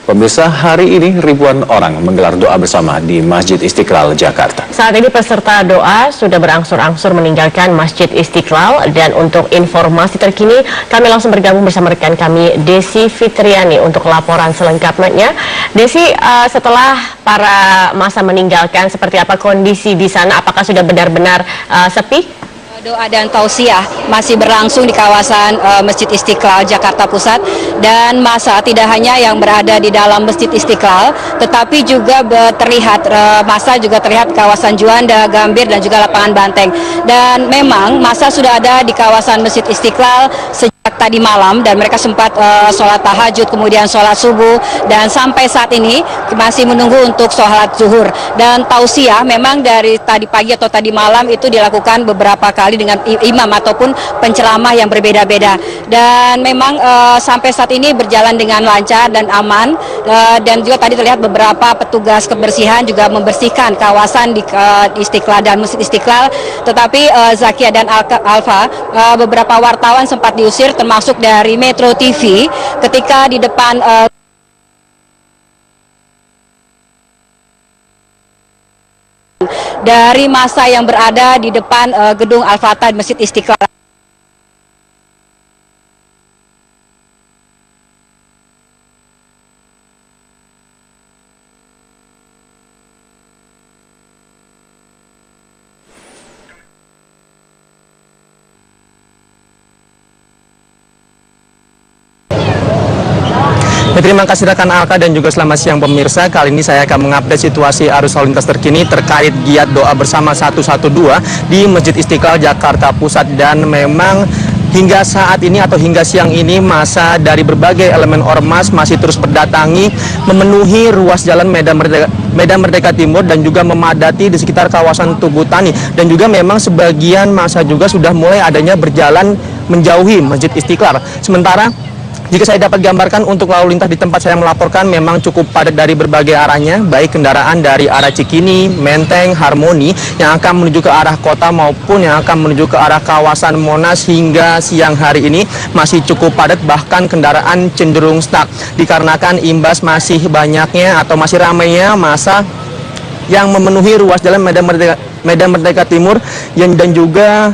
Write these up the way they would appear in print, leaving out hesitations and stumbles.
Pemirsa, hari ini ribuan orang menggelar doa bersama di Masjid Istiqlal, Jakarta. Saat ini peserta doa sudah berangsur-angsur meninggalkan Masjid Istiqlal, dan untuk informasi terkini kami langsung bergabung bersama rekan kami Desi Fitriani untuk laporan selengkapnya. Desi, setelah para massa meninggalkan, seperti apa kondisi di sana? Apakah sudah benar-benar sepi? Doa dan tausiah masih berlangsung di kawasan Masjid Istiqlal, Jakarta Pusat, dan massa tidak hanya yang berada di dalam Masjid Istiqlal, tetapi juga terlihat massa juga terlihat di kawasan Juanda, Gambir, dan juga lapangan Banteng. Dan memang massa sudah ada di kawasan Masjid Istiqlal sejak tadi malam, dan mereka sempat sholat tahajud, kemudian sholat subuh, dan sampai saat ini masih menunggu untuk sholat zuhur. Dan tausiah memang dari tadi pagi atau tadi malam itu dilakukan beberapa kali dengan imam ataupun penceramah yang berbeda-beda, dan memang sampai saat ini berjalan dengan lancar dan aman, dan juga tadi terlihat beberapa petugas kebersihan juga membersihkan kawasan di Istiqlal dan Masjid Istiqlal. Tetapi Zakia dan Alfa, beberapa wartawan sempat diusir termasuk dari Metro TV ketika di depan dari massa yang berada di depan gedung Al-Fatah Masjid Istiqlal. Terima kasih rekan Alka dan juga selamat siang pemirsa. Kali ini saya akan mengupdate situasi arus lalu lintas terkini terkait giat doa bersama 112 di Masjid Istiqlal, Jakarta Pusat. Dan memang hingga saat ini atau hingga siang ini massa dari berbagai elemen ormas masih terus berdatangi memenuhi ruas jalan Medan Merdeka Timur dan juga memadati di sekitar kawasan Tugu Tani. Dan juga memang sebagian massa juga sudah mulai adanya berjalan menjauhi Masjid Istiqlal. Sementara jika saya dapat gambarkan untuk lalu lintas di tempat saya melaporkan memang cukup padat dari berbagai arahnya, baik kendaraan dari arah Cikini, Menteng, Harmoni yang akan menuju ke arah kota maupun yang akan menuju ke arah kawasan Monas. Hingga siang hari ini masih cukup padat, bahkan kendaraan cenderung stuck dikarenakan imbas masih banyaknya atau masih ramainya massa yang memenuhi ruas jalan Medan Merdeka Timur, dan juga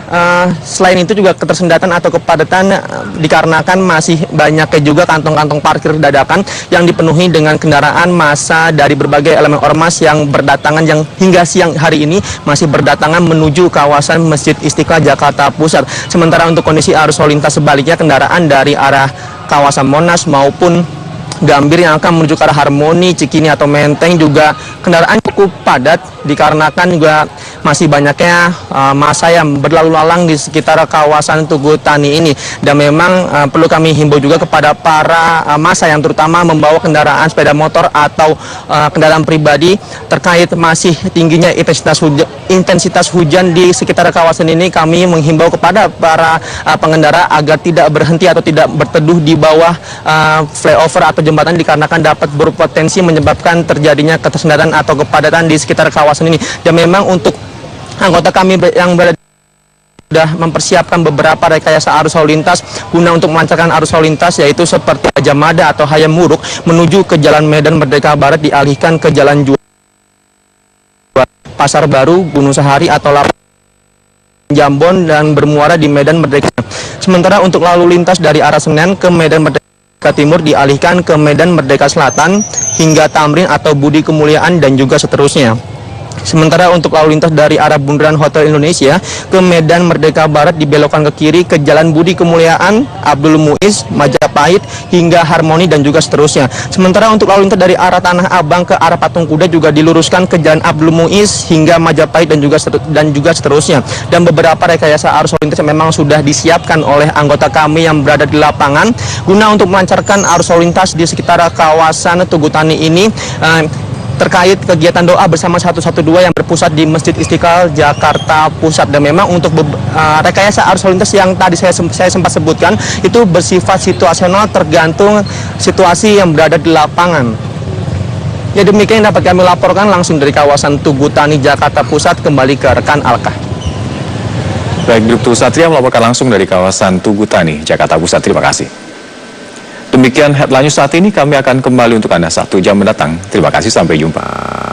selain itu juga ketersendatan atau kepadatan dikarenakan masih banyaknya juga kantong-kantong parkir dadakan yang dipenuhi dengan kendaraan massa dari berbagai elemen ormas yang berdatangan, yang hingga siang hari ini masih berdatangan menuju kawasan Masjid Istiqlal, Jakarta Pusat. Sementara untuk kondisi arus lalu lintas sebaliknya, kendaraan dari arah kawasan Monas maupun Gambir yang akan menuju ke arah Harmoni, Cikini atau Menteng juga kendaraan cukup padat dikarenakan juga masih banyaknya massa yang berlalu lalang di sekitar kawasan Tugu Tani ini. Dan memang perlu kami himbau juga kepada para massa yang terutama membawa kendaraan sepeda motor atau kendaraan pribadi terkait masih tingginya intensitas hujan di sekitar kawasan ini. Kami menghimbau kepada para pengendara agar tidak berhenti atau tidak berteduh di bawah flyover atau jembatan dikarenakan dapat berpotensi menyebabkan terjadinya ketersendatan atau kepadatan di sekitar kawasan ini. Dan memang untuk anggota kami yang berada sudah mempersiapkan beberapa rekayasa arus lalu lintas guna untuk melancarkan arus lalu lintas, yaitu seperti Gajah Mada atau Hayam Wuruk menuju ke Jalan Medan Merdeka Barat dialihkan ke Jalan Pasar Baru, Gunung Sahari atau Jambon dan bermuara di Medan Merdeka. Sementara untuk lalu lintas dari arah Senen ke Medan Merdeka Timur dialihkan ke Medan Merdeka Selatan hingga Tamrin atau Budi Kemuliaan dan juga seterusnya. Sementara untuk lalu lintas dari arah Bundaran Hotel Indonesia ke Medan Merdeka Barat dibelokkan ke kiri ke Jalan Budi Kemuliaan, Abdul Muiz, Majapahit hingga Harmoni dan juga seterusnya. Sementara untuk lalu lintas dari arah Tanah Abang ke arah Patung Kuda juga diluruskan ke Jalan Abdul Muiz hingga Majapahit dan juga seterusnya. Dan beberapa rekayasa arus lalu lintas yang memang sudah disiapkan oleh anggota kami yang berada di lapangan guna untuk melancarkan arus lalu lintas di sekitar kawasan Tugu Tani ini terkait kegiatan doa bersama 112 yang berpusat di Masjid Istiqlal, Jakarta Pusat. Dan memang untuk rekayasa arus lalu lintas yang tadi saya sempat sebutkan itu bersifat situasional tergantung situasi yang berada di lapangan. Ya, demikian yang dapat kami laporkan langsung dari kawasan Tugu Tani, Jakarta Pusat. Kembali ke rekan Alka. Baik, Bribtu Satria melaporkan langsung dari kawasan Tugu Tani, Jakarta Pusat. Terima kasih. Demikian headline news saat ini, kami akan kembali untuk Anda 1 jam mendatang. Terima kasih, sampai jumpa.